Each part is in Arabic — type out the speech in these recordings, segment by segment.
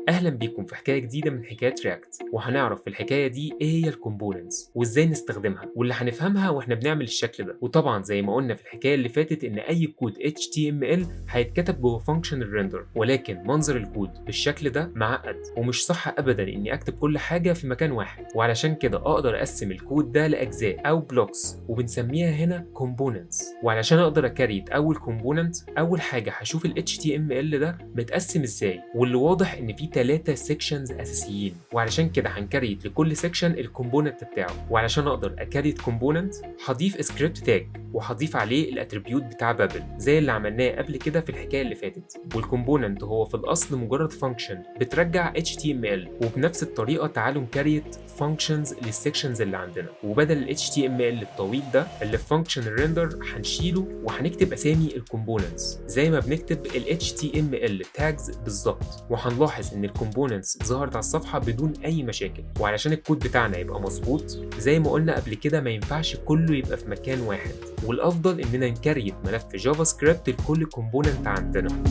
اهلا بيكم في حكايه جديده من حكايات رياكت، وهنعرف في الحكايه دي ايه هي الكومبوننتس وازاي نستخدمها واللي هنفهمها واحنا بنعمل الشكل ده. وطبعا زي ما قلنا في الحكايه اللي فاتت ان اي كود HTML هيتكتب جوه فانكشن الريندر، ولكن منظر الكود بالشكل ده معقد ومش صح ابدا اني اكتب كل حاجه في مكان واحد، وعلشان كده اقدر اقسم الكود ده لاجزاء او بلوكس وبنسميها هنا كومبوننتس. وعلشان اقدر اكريت اول كومبوننت، اول حاجه هشوف ال HTML ده متقسم ازاي، واللي واضح ان في 3 سيكشنز اساسيين، وعلشان كده هنكريت لكل سيكشن الكومبوننت بتاعه. وعلشان اقدر اكريت كومبوننت هضيف سكريبت تاج وهضيف عليه الاتريبيوت بتاع بابل زي اللي عملناه قبل كده في الحكايه اللي فاتت. والكومبوننت هو في الاصل مجرد فانكشن بترجع HTML، وبنفس الطريقه تعالوا نكريت فانكشنز للسيكشنز اللي عندنا، وبدل ال HTML الطويل ده اللي في فانكشن الريندر هنشيله وهنكتب اسامي الكومبوننتس زي ما بنكتب ال HTML tags بالظبط. وهنلاحظ ان الكومبوننتس ظهرت على الصفحه بدون اي مشاكل. وعلشان الكود بتاعنا يبقى مظبوط زي ما قلنا قبل كده ما ينفعش كله يبقى في مكان واحد، والافضل اننا نكريت ملف جافا سكريبت لكل كومبوننت عندنا.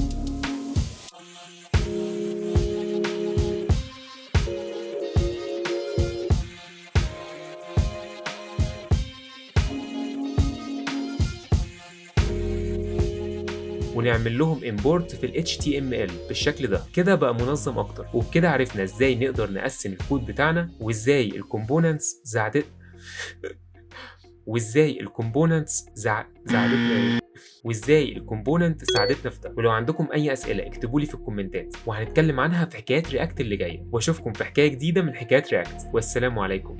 ونعمل لهم import في ال HTML بالشكل ده. كده بقى منظم اكتر، وبكده عرفنا ازاي نقدر نقسم الكود بتاعنا وازاي الكومبوننتس زعلتنا وازاي الكومبوننت ساعدتنا في ده. ولو عندكم اي اسئله اكتبوا لي في الكومنتات وهنتكلم عنها في حكايات رياكت اللي جايه. واشوفكم في حكايه جديده من حكايات رياكت، والسلام عليكم.